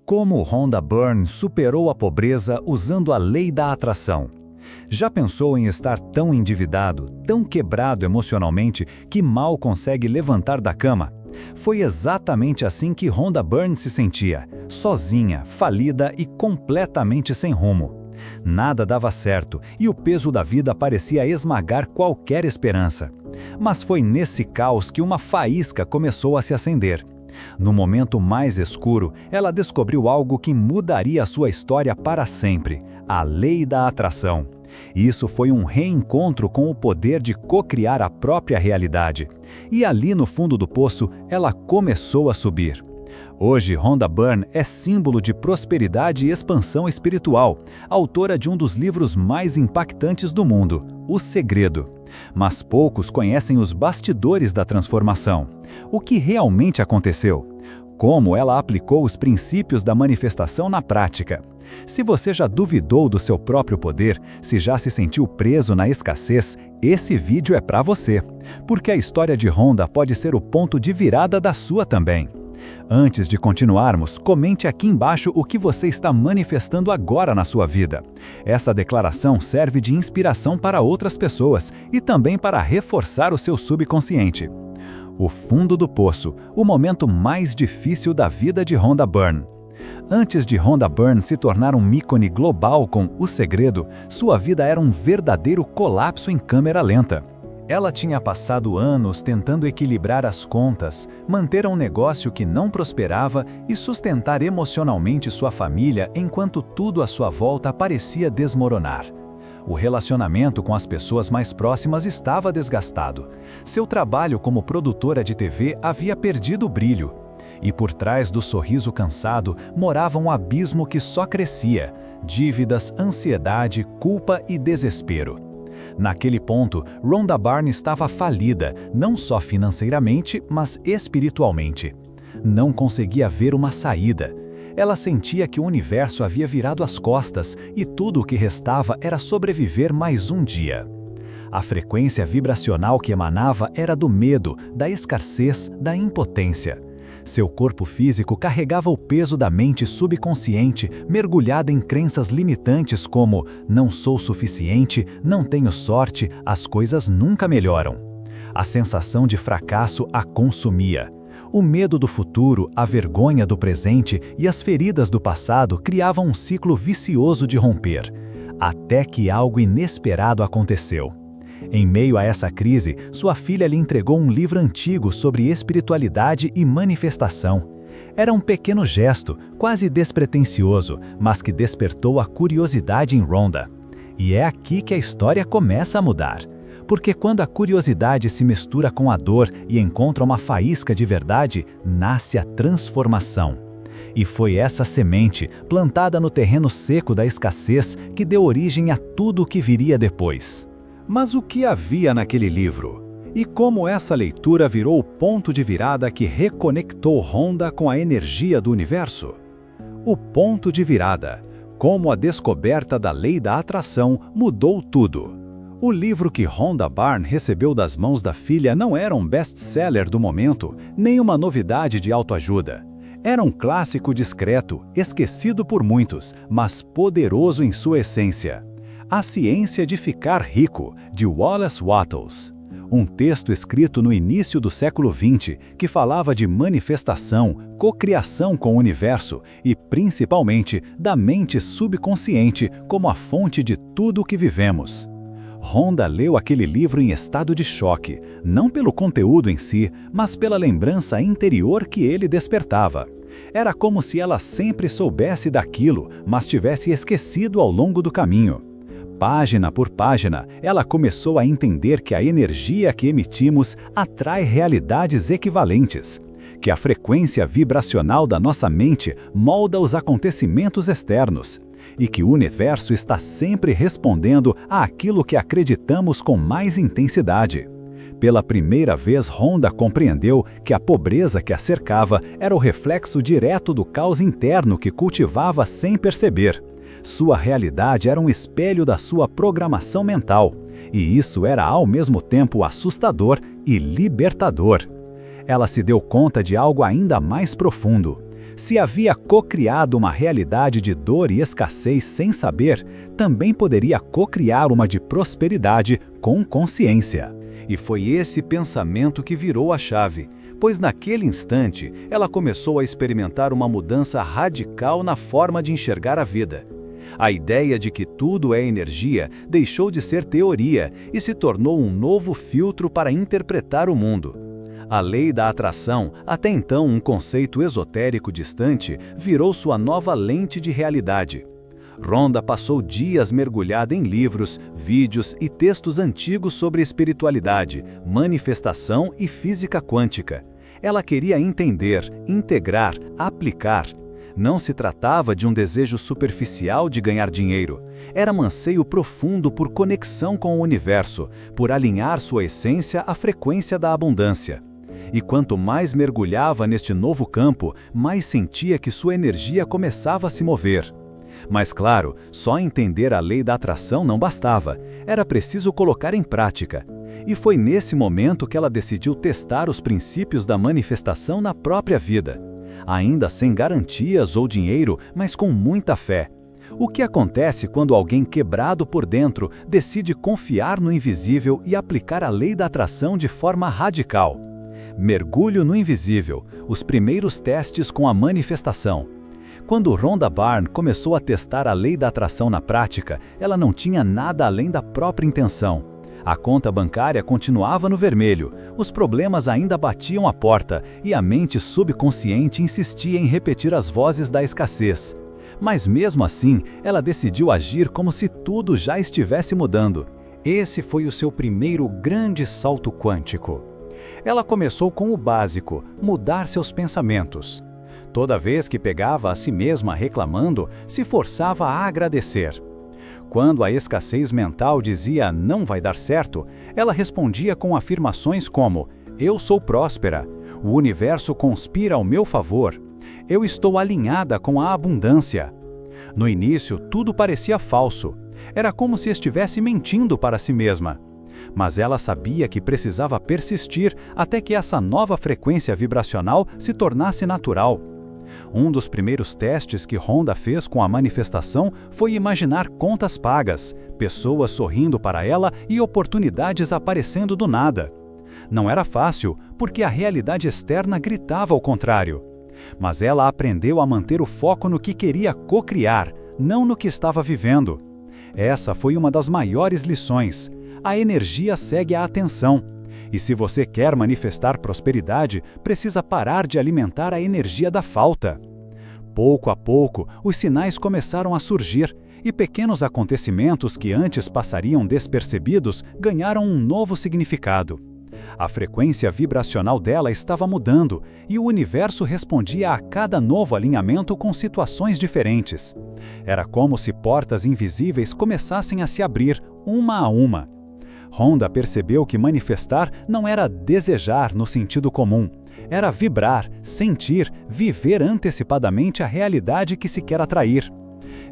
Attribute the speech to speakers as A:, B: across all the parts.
A: Como Rhonda Byrne superou a pobreza usando a lei da atração. Já pensou em estar tão endividado, tão quebrado emocionalmente, que mal consegue levantar da cama? Foi exatamente assim que Rhonda Byrne se sentia, sozinha, falida e completamente sem rumo. Nada dava certo e o peso da vida parecia esmagar qualquer esperança. Mas foi nesse caos que uma faísca começou a se acender. No momento mais escuro, ela descobriu algo que mudaria a sua história para sempre: a lei da atração. Isso foi um reencontro com o poder de co-criar a própria realidade. E ali no fundo do poço, ela começou a subir. Hoje, Rhonda Byrne é símbolo de prosperidade e expansão espiritual, autora de um dos livros mais impactantes do mundo, O Segredo. Mas poucos conhecem os bastidores da transformação. O que realmente aconteceu? Como ela aplicou os princípios da manifestação na prática? Se você já duvidou do seu próprio poder, se já se sentiu preso na escassez, esse vídeo é para você, porque a história de Rhonda pode ser o ponto de virada da sua também. Antes de continuarmos, comente aqui embaixo o que você está manifestando agora na sua vida. Essa declaração serve de inspiração para outras pessoas e também para reforçar o seu subconsciente. O fundo do poço, o momento mais difícil da vida de Rhonda Byrne. Antes de Rhonda Byrne se tornar um ícone global com O Segredo, sua vida era um verdadeiro colapso em câmera lenta. Ela tinha passado anos tentando equilibrar as contas, manter um negócio que não prosperava e sustentar emocionalmente sua família enquanto tudo à sua volta parecia desmoronar. O relacionamento com as pessoas mais próximas estava desgastado. Seu trabalho como produtora de TV havia perdido o brilho. E por trás do sorriso cansado morava um abismo que só crescia: dívidas, ansiedade, culpa e desespero. Naquele ponto, Rhonda Byrne estava falida, não só financeiramente, mas espiritualmente. Não conseguia ver uma saída. Ela sentia que o universo havia virado as costas e tudo o que restava era sobreviver mais um dia. A frequência vibracional que emanava era do medo, da escassez, da impotência. Seu corpo físico carregava o peso da mente subconsciente, mergulhada em crenças limitantes como "não sou suficiente, não tenho sorte, as coisas nunca melhoram". A sensação de fracasso a consumia. O medo do futuro, a vergonha do presente e as feridas do passado criavam um ciclo vicioso de romper. Até que algo inesperado aconteceu. Em meio a essa crise, sua filha lhe entregou um livro antigo sobre espiritualidade e manifestação. Era um pequeno gesto, quase despretensioso, mas que despertou a curiosidade em Rhonda. E é aqui que a história começa a mudar. Porque quando a curiosidade se mistura com a dor e encontra uma faísca de verdade, nasce a transformação. E foi essa semente, plantada no terreno seco da escassez, que deu origem a tudo o que viria depois. Mas o que havia naquele livro? E como essa leitura virou o ponto de virada que reconectou Rhonda com a energia do universo? O ponto de virada. Como a descoberta da lei da atração mudou tudo. O livro que Rhonda Byrne recebeu das mãos da filha não era um best-seller do momento, nem uma novidade de autoajuda. Era um clássico discreto, esquecido por muitos, mas poderoso em sua essência. A Ciência de Ficar Rico, de Wallace Wattles. Um texto escrito no início do século XX que falava de manifestação, cocriação com o universo e, principalmente, da mente subconsciente como a fonte de tudo o que vivemos. Rhonda leu aquele livro em estado de choque, não pelo conteúdo em si, mas pela lembrança interior que ele despertava. Era como se ela sempre soubesse daquilo, mas tivesse esquecido ao longo do caminho. Página por página, ela começou a entender que a energia que emitimos atrai realidades equivalentes, que a frequência vibracional da nossa mente molda os acontecimentos externos, e que o universo está sempre respondendo àquilo que acreditamos com mais intensidade. Pela primeira vez, Rhonda compreendeu que a pobreza que a cercava era o reflexo direto do caos interno que cultivava sem perceber. Sua realidade era um espelho da sua programação mental, e isso era ao mesmo tempo assustador e libertador. Ela se deu conta de algo ainda mais profundo. Se havia co-criado uma realidade de dor e escassez sem saber, também poderia co-criar uma de prosperidade com consciência. E foi esse pensamento que virou a chave, pois naquele instante ela começou a experimentar uma mudança radical na forma de enxergar a vida. A ideia de que tudo é energia deixou de ser teoria e se tornou um novo filtro para interpretar o mundo. A lei da atração, até então um conceito esotérico distante, virou sua nova lente de realidade. Rhonda passou dias mergulhada em livros, vídeos e textos antigos sobre espiritualidade, manifestação e física quântica. Ela queria entender, integrar, aplicar. Não se tratava de um desejo superficial de ganhar dinheiro. Era um anseio profundo por conexão com o universo, por alinhar sua essência à frequência da abundância. E quanto mais mergulhava neste novo campo, mais sentia que sua energia começava a se mover. Mas claro, só entender a lei da atração não bastava, era preciso colocar em prática. E foi nesse momento que ela decidiu testar os princípios da manifestação na própria vida. Ainda sem garantias ou dinheiro, mas com muita fé. O que acontece quando alguém quebrado por dentro decide confiar no invisível e aplicar a lei da atração de forma radical? Mergulho no invisível, os primeiros testes com a manifestação. Quando Rhonda Byrne começou a testar a lei da atração na prática, ela não tinha nada além da própria intenção. A conta bancária continuava no vermelho, os problemas ainda batiam à porta e a mente subconsciente insistia em repetir as vozes da escassez. Mas mesmo assim, ela decidiu agir como se tudo já estivesse mudando. Esse foi o seu primeiro grande salto quântico. Ela começou com o básico, mudar seus pensamentos. Toda vez que pegava a si mesma reclamando, se forçava a agradecer. Quando a escassez mental dizia não vai dar certo, ela respondia com afirmações como eu sou próspera, o universo conspira ao meu favor, eu estou alinhada com a abundância. No início, tudo parecia falso. Era como se estivesse mentindo para si mesma. Mas ela sabia que precisava persistir até que essa nova frequência vibracional se tornasse natural. Um dos primeiros testes que Rhonda fez com a manifestação foi imaginar contas pagas, pessoas sorrindo para ela e oportunidades aparecendo do nada. Não era fácil, porque a realidade externa gritava ao contrário. Mas ela aprendeu a manter o foco no que queria co-criar, não no que estava vivendo. Essa foi uma das maiores lições. A energia segue a atenção. E se você quer manifestar prosperidade, precisa parar de alimentar a energia da falta. Pouco a pouco, os sinais começaram a surgir, e pequenos acontecimentos que antes passariam despercebidos ganharam um novo significado. A frequência vibracional dela estava mudando, e o universo respondia a cada novo alinhamento com situações diferentes. Era como se portas invisíveis começassem a se abrir, uma a uma. Rhonda percebeu que manifestar não era desejar no sentido comum. Era vibrar, sentir, viver antecipadamente a realidade que se quer atrair.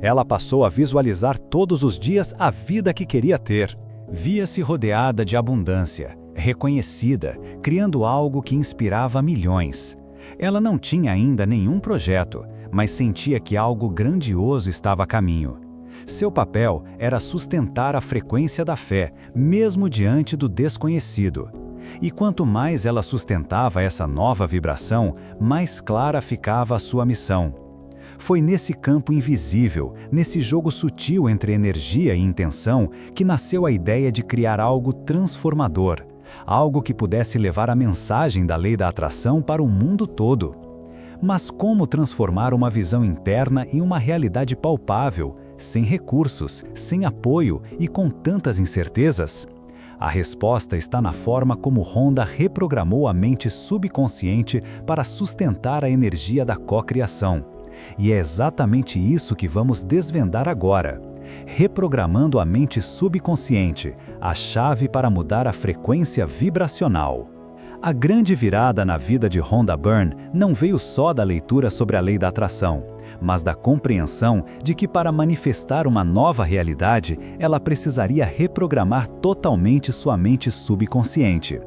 A: Ela passou a visualizar todos os dias a vida que queria ter. Via-se rodeada de abundância, reconhecida, criando algo que inspirava milhões. Ela não tinha ainda nenhum projeto, mas sentia que algo grandioso estava a caminho. Seu papel era sustentar a frequência da fé, mesmo diante do desconhecido. E quanto mais ela sustentava essa nova vibração, mais clara ficava a sua missão. Foi nesse campo invisível, nesse jogo sutil entre energia e intenção, que nasceu a ideia de criar algo transformador, algo que pudesse levar a mensagem da lei da atração para o mundo todo. Mas como transformar uma visão interna em uma realidade palpável, sem recursos, sem apoio e com tantas incertezas? A resposta está na forma como Rhonda reprogramou a mente subconsciente para sustentar a energia da cocriação. E é exatamente isso que vamos desvendar agora. Reprogramando a mente subconsciente, a chave para mudar a frequência vibracional. A grande virada na vida de Rhonda Byrne não veio só da leitura sobre a lei da atração, mas da compreensão de que para manifestar uma nova realidade, ela precisaria reprogramar totalmente sua mente subconsciente.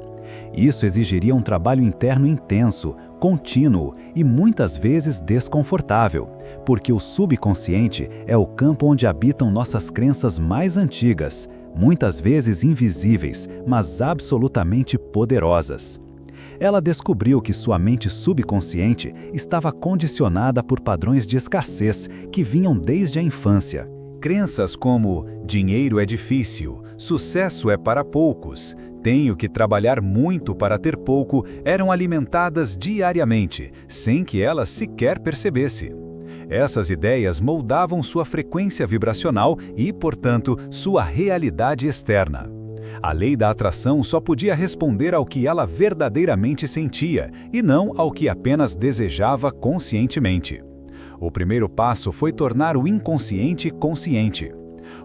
A: Isso exigiria um trabalho interno intenso, contínuo e muitas vezes desconfortável, porque o subconsciente é o campo onde habitam nossas crenças mais antigas, muitas vezes invisíveis, mas absolutamente poderosas. Ela descobriu que sua mente subconsciente estava condicionada por padrões de escassez que vinham desde a infância. Crenças como dinheiro é difícil, sucesso é para poucos, tenho que trabalhar muito para ter pouco eram alimentadas diariamente, sem que ela sequer percebesse. Essas ideias moldavam sua frequência vibracional e, portanto, sua realidade externa. A lei da atração só podia responder ao que ela verdadeiramente sentia e não ao que apenas desejava conscientemente. O primeiro passo foi tornar o inconsciente consciente.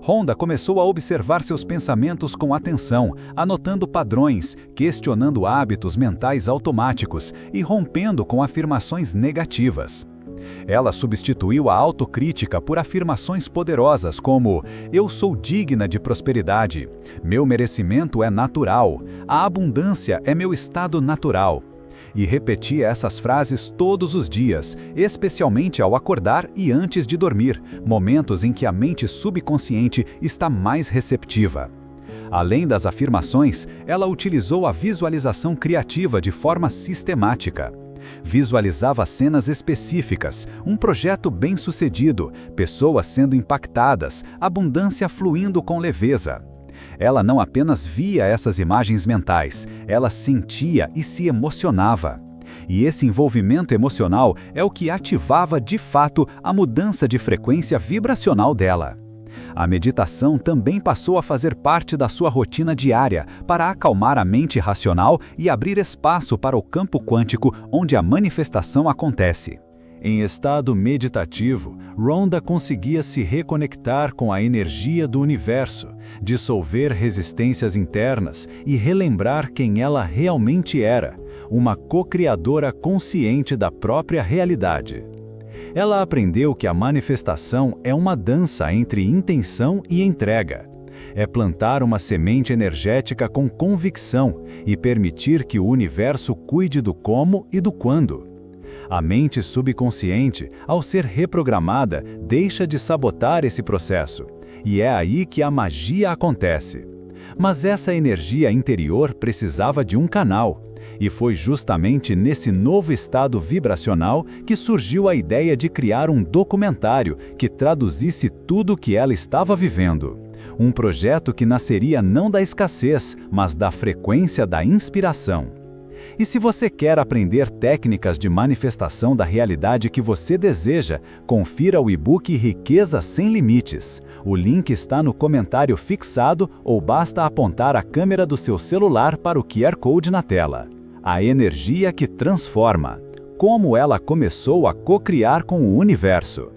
A: Rhonda começou a observar seus pensamentos com atenção, anotando padrões, questionando hábitos mentais automáticos e rompendo com afirmações negativas. Ela substituiu a autocrítica por afirmações poderosas como eu sou digna de prosperidade, meu merecimento é natural, a abundância é meu estado natural. E repetia essas frases todos os dias, especialmente ao acordar e antes de dormir, momentos em que a mente subconsciente está mais receptiva. Além das afirmações, ela utilizou a visualização criativa de forma sistemática. Visualizava cenas específicas, um projeto bem-sucedido, pessoas sendo impactadas, abundância fluindo com leveza. Ela não apenas via essas imagens mentais, ela sentia e se emocionava. E esse envolvimento emocional é o que ativava de fato a mudança de frequência vibracional dela. A meditação também passou a fazer parte da sua rotina diária para acalmar a mente racional e abrir espaço para o campo quântico onde a manifestação acontece. Em estado meditativo, Rhonda conseguia se reconectar com a energia do universo, dissolver resistências internas e relembrar quem ela realmente era, uma co-criadora consciente da própria realidade. Ela aprendeu que a manifestação é uma dança entre intenção e entrega. É plantar uma semente energética com convicção e permitir que o universo cuide do como e do quando. A mente subconsciente, ao ser reprogramada, deixa de sabotar esse processo, e é aí que a magia acontece. Mas essa energia interior precisava de um canal, e foi justamente nesse novo estado vibracional que surgiu a ideia de criar um documentário que traduzisse tudo o que ela estava vivendo. Um projeto que nasceria não da escassez, mas da frequência da inspiração. E se você quer aprender técnicas de manifestação da realidade que você deseja, confira o e-book Riqueza Sem Limites. O link está no comentário fixado ou basta apontar a câmera do seu celular para o QR Code na tela. A energia que transforma. Como ela começou a co-criar com o universo.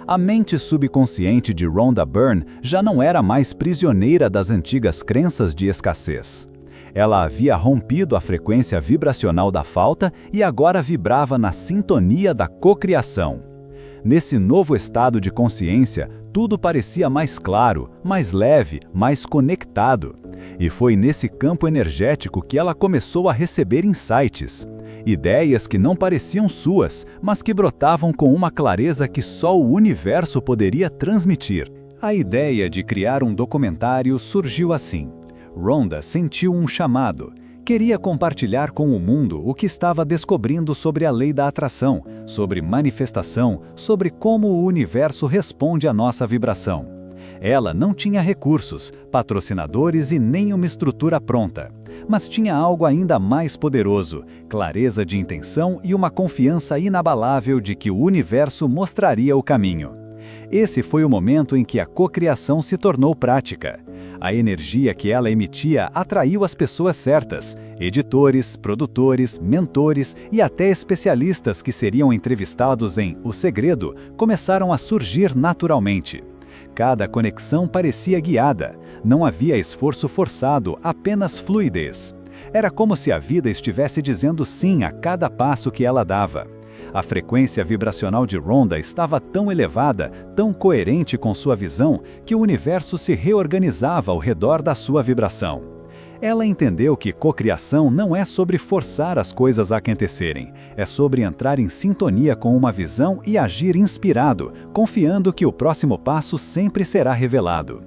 A: A mente subconsciente de Rhonda Byrne já não era mais prisioneira das antigas crenças de escassez. Ela havia rompido a frequência vibracional da falta e agora vibrava na sintonia da cocriação. Nesse novo estado de consciência, tudo parecia mais claro, mais leve, mais conectado. E foi nesse campo energético que ela começou a receber insights. Ideias que não pareciam suas, mas que brotavam com uma clareza que só o universo poderia transmitir. A ideia de criar um documentário surgiu assim. Rhonda sentiu um chamado. Queria compartilhar com o mundo o que estava descobrindo sobre a lei da atração, sobre manifestação, sobre como o universo responde à nossa vibração. Ela não tinha recursos, patrocinadores e nem uma estrutura pronta, mas tinha algo ainda mais poderoso, clareza de intenção e uma confiança inabalável de que o universo mostraria o caminho. Esse foi o momento em que a cocriação se tornou prática. A energia que ela emitia atraiu as pessoas certas, editores, produtores, mentores e até especialistas que seriam entrevistados em O Segredo começaram a surgir naturalmente. Cada conexão parecia guiada, não havia esforço forçado, apenas fluidez. Era como se a vida estivesse dizendo sim a cada passo que ela dava. A frequência vibracional de Rhonda estava tão elevada, tão coerente com sua visão, que o universo se reorganizava ao redor da sua vibração. Ela entendeu que cocriação não é sobre forçar as coisas a acontecerem, é sobre entrar em sintonia com uma visão e agir inspirado, confiando que o próximo passo sempre será revelado.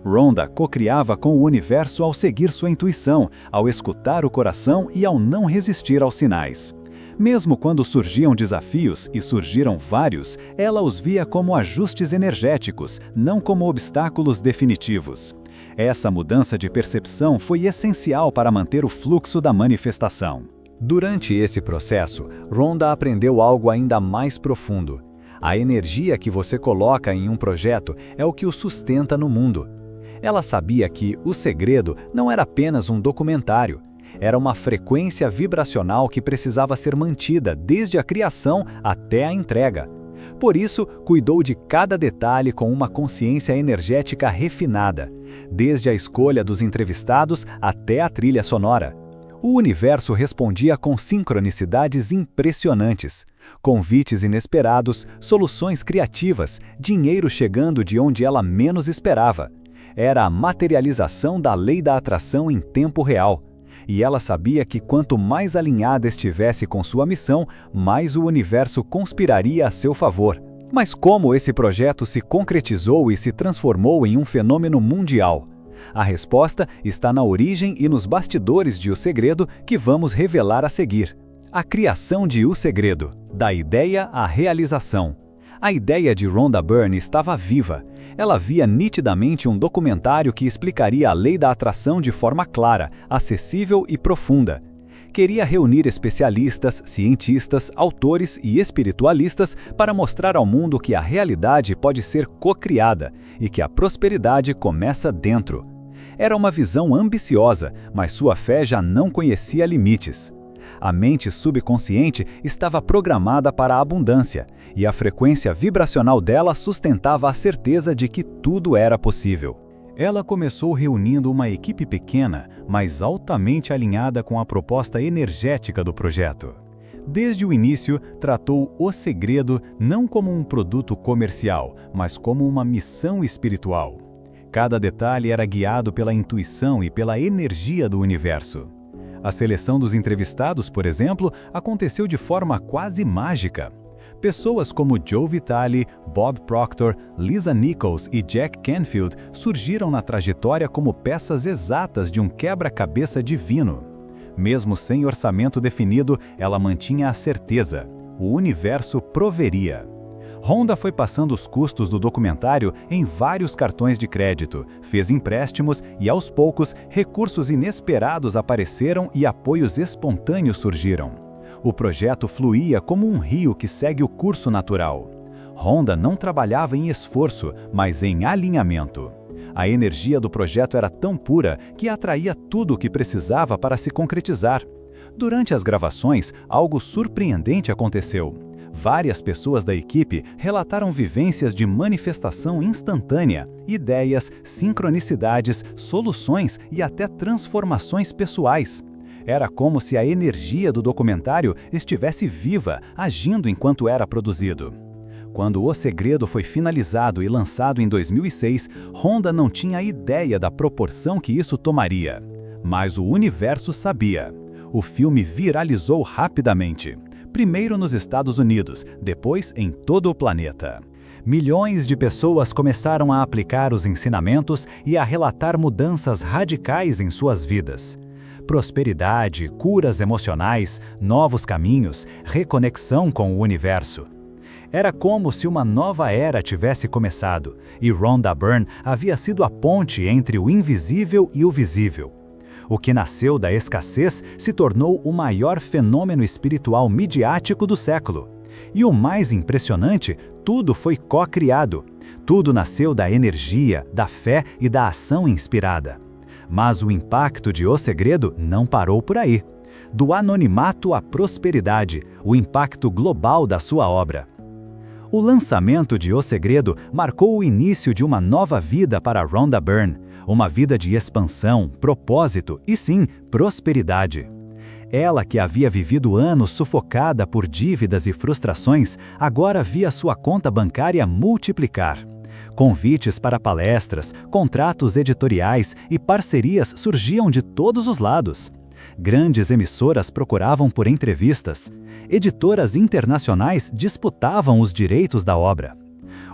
A: Rhonda cocriava com o universo ao seguir sua intuição, ao escutar o coração e ao não resistir aos sinais. Mesmo quando surgiam desafios, e surgiram vários, ela os via como ajustes energéticos, não como obstáculos definitivos. Essa mudança de percepção foi essencial para manter o fluxo da manifestação. Durante esse processo, Rhonda aprendeu algo ainda mais profundo. A energia que você coloca em um projeto é o que o sustenta no mundo. Ela sabia que O Segredo não era apenas um documentário. Era uma frequência vibracional que precisava ser mantida desde a criação até a entrega. Por isso, cuidou de cada detalhe com uma consciência energética refinada, desde a escolha dos entrevistados até a trilha sonora. O universo respondia com sincronicidades impressionantes, convites inesperados, soluções criativas, dinheiro chegando de onde ela menos esperava. Era a materialização da lei da atração em tempo real. E ela sabia que quanto mais alinhada estivesse com sua missão, mais o universo conspiraria a seu favor. Mas como esse projeto se concretizou e se transformou em um fenômeno mundial? A resposta está na origem e nos bastidores de O Segredo que vamos revelar a seguir. A criação de O Segredo, da ideia à realização. A ideia de Rhonda Byrne estava viva. Ela via nitidamente um documentário que explicaria a lei da atração de forma clara, acessível e profunda. Queria reunir especialistas, cientistas, autores e espiritualistas para mostrar ao mundo que a realidade pode ser co-criada e que a prosperidade começa dentro. Era uma visão ambiciosa, mas sua fé já não conhecia limites. A mente subconsciente estava programada para a abundância, e a frequência vibracional dela sustentava a certeza de que tudo era possível. Ela começou reunindo uma equipe pequena, mas altamente alinhada com a proposta energética do projeto. Desde o início, tratou O Segredo não como um produto comercial, mas como uma missão espiritual. Cada detalhe era guiado pela intuição e pela energia do universo. A seleção dos entrevistados, por exemplo, aconteceu de forma quase mágica. Pessoas como Joe Vitale, Bob Proctor, Lisa Nichols e Jack Canfield surgiram na trajetória como peças exatas de um quebra-cabeça divino. Mesmo sem orçamento definido, ela mantinha a certeza: o universo proveria. Rhonda foi passando os custos do documentário em vários cartões de crédito, fez empréstimos e, aos poucos, recursos inesperados apareceram e apoios espontâneos surgiram. O projeto fluía como um rio que segue o curso natural. Rhonda não trabalhava em esforço, mas em alinhamento. A energia do projeto era tão pura que atraía tudo o que precisava para se concretizar. Durante as gravações, algo surpreendente aconteceu. Várias pessoas da equipe relataram vivências de manifestação instantânea, ideias, sincronicidades, soluções e até transformações pessoais. Era como se a energia do documentário estivesse viva, agindo enquanto era produzido. Quando O Segredo foi finalizado e lançado em 2006, Rhonda não tinha ideia da proporção que isso tomaria. Mas o universo sabia. O filme viralizou rapidamente. Primeiro nos Estados Unidos, depois em todo o planeta. Milhões de pessoas começaram a aplicar os ensinamentos e a relatar mudanças radicais em suas vidas. Prosperidade, curas emocionais, novos caminhos, reconexão com o universo. Era como se uma nova era tivesse começado, e Rhonda Byrne havia sido a ponte entre o invisível e o visível. O que nasceu da escassez se tornou o maior fenômeno espiritual midiático do século. E o mais impressionante, tudo foi co-criado. Tudo nasceu da energia, da fé e da ação inspirada. Mas o impacto de O Segredo não parou por aí. Do anonimato à prosperidade, o impacto global da sua obra. O lançamento de O Segredo marcou o início de uma nova vida para Rhonda Byrne, uma vida de expansão, propósito e, sim, prosperidade. Ela, que havia vivido anos sufocada por dívidas e frustrações, agora via sua conta bancária multiplicar. Convites para palestras, contratos editoriais e parcerias surgiam de todos os lados. Grandes emissoras procuravam por entrevistas. Editoras internacionais disputavam os direitos da obra.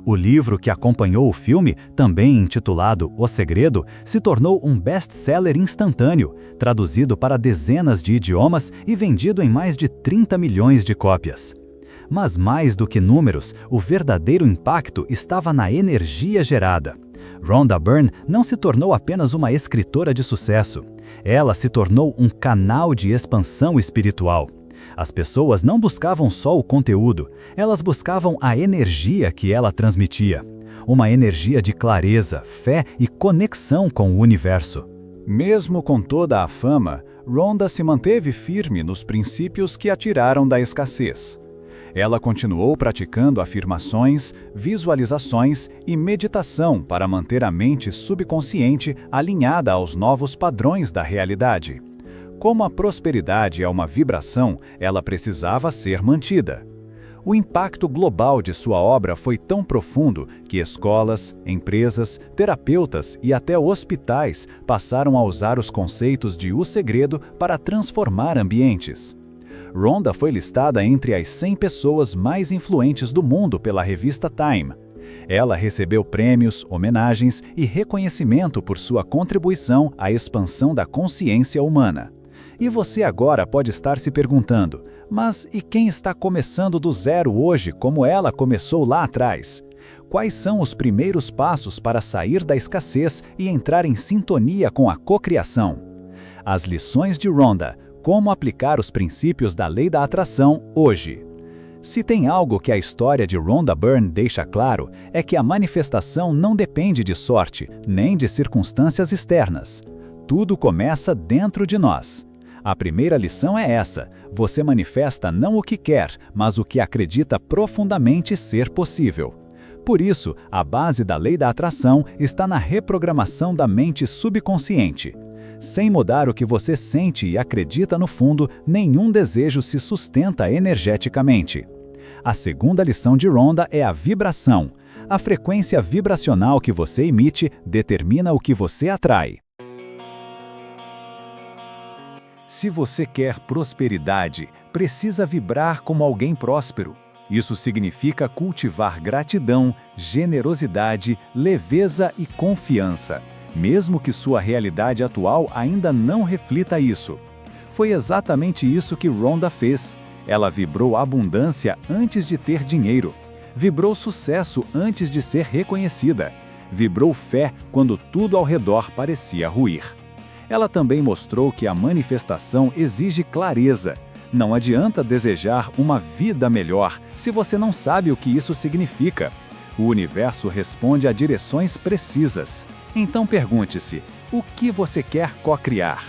A: O livro que acompanhou o filme, também intitulado O Segredo, se tornou um best-seller instantâneo, traduzido para dezenas de idiomas e vendido em mais de 30 milhões de cópias. Mas mais do que números, o verdadeiro impacto estava na energia gerada. Rhonda Byrne não se tornou apenas uma escritora de sucesso. Ela se tornou um canal de expansão espiritual. As pessoas não buscavam só o conteúdo, elas buscavam a energia que ela transmitia. Uma energia de clareza, fé e conexão com o universo. Mesmo com toda a fama, Rhonda se manteve firme nos princípios que a tiraram da escassez. Ela continuou praticando afirmações, visualizações e meditação para manter a mente subconsciente alinhada aos novos padrões da realidade. Como a prosperidade é uma vibração, ela precisava ser mantida. O impacto global de sua obra foi tão profundo que escolas, empresas, terapeutas e até hospitais passaram a usar os conceitos de O Segredo para transformar ambientes. Rhonda foi listada entre as 100 pessoas mais influentes do mundo pela revista Time. Ela recebeu prêmios, homenagens e reconhecimento por sua contribuição à expansão da consciência humana. E você agora pode estar se perguntando, mas e quem está começando do zero hoje como ela começou lá atrás? Quais são os primeiros passos para sair da escassez e entrar em sintonia com a cocriação? As lições de Rhonda, como aplicar os princípios da lei da atração hoje. Se tem algo que a história de Rhonda Byrne deixa claro, é que a manifestação não depende de sorte, nem de circunstâncias externas. Tudo começa dentro de nós. A primeira lição é essa: você manifesta não o que quer, mas o que acredita profundamente ser possível. Por isso, a base da lei da atração está na reprogramação da mente subconsciente. Sem mudar o que você sente e acredita no fundo, nenhum desejo se sustenta energeticamente. A segunda lição de Rhonda é a vibração. A frequência vibracional que você emite determina o que você atrai. Se você quer prosperidade, precisa vibrar como alguém próspero. Isso significa cultivar gratidão, generosidade, leveza e confiança, mesmo que sua realidade atual ainda não reflita isso. Foi exatamente isso que Rhonda fez. Ela vibrou abundância antes de ter dinheiro. Vibrou sucesso antes de ser reconhecida. Vibrou fé quando tudo ao redor parecia ruir. Ela também mostrou que a manifestação exige clareza. Não adianta desejar uma vida melhor se você não sabe o que isso significa. O universo responde a direções precisas. Então pergunte-se, o que você quer co-criar?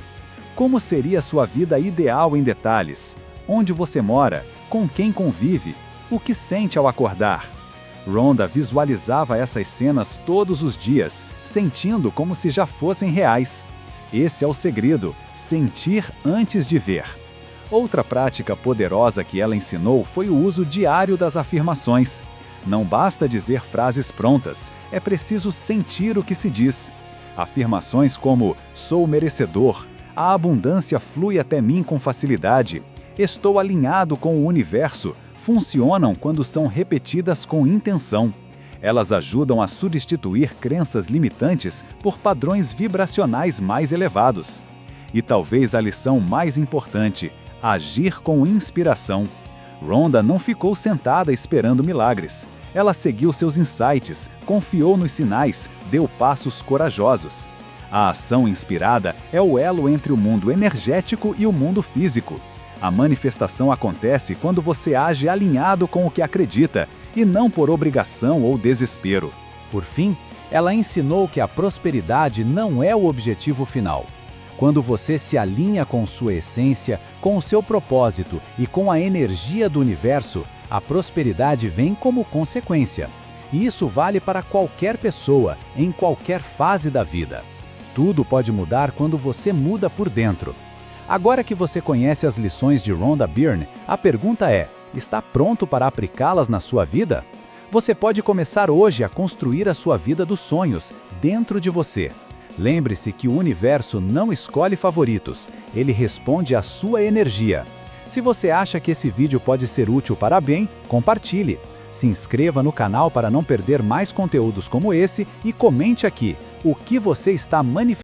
A: Como seria sua vida ideal em detalhes? Onde você mora? Com quem convive? O que sente ao acordar? Rhonda visualizava essas cenas todos os dias, sentindo como se já fossem reais. Esse é o segredo, sentir antes de ver. Outra prática poderosa que ela ensinou foi o uso diário das afirmações. Não basta dizer frases prontas, é preciso sentir o que se diz. Afirmações como sou merecedor, a abundância flui até mim com facilidade, estou alinhado com o universo, funcionam quando são repetidas com intenção. Elas ajudam a substituir crenças limitantes por padrões vibracionais mais elevados. E talvez a lição mais importante, agir com inspiração. Rhonda não ficou sentada esperando milagres. Ela seguiu seus insights, confiou nos sinais, deu passos corajosos. A ação inspirada é o elo entre o mundo energético e o mundo físico. A manifestação acontece quando você age alinhado com o que acredita, e não por obrigação ou desespero. Por fim, ela ensinou que a prosperidade não é o objetivo final. Quando você se alinha com sua essência, com o seu propósito e com a energia do universo, a prosperidade vem como consequência. E isso vale para qualquer pessoa, em qualquer fase da vida. Tudo pode mudar quando você muda por dentro. Agora que você conhece as lições de Rhonda Byrne, a pergunta é: está pronto para aplicá-las na sua vida? Você pode começar hoje a construir a sua vida dos sonhos, dentro de você. Lembre-se que o universo não escolhe favoritos, ele responde à sua energia. Se você acha que esse vídeo pode ser útil para bem, compartilhe. Se inscreva no canal para não perder mais conteúdos como esse e comente aqui o que você está manifestando.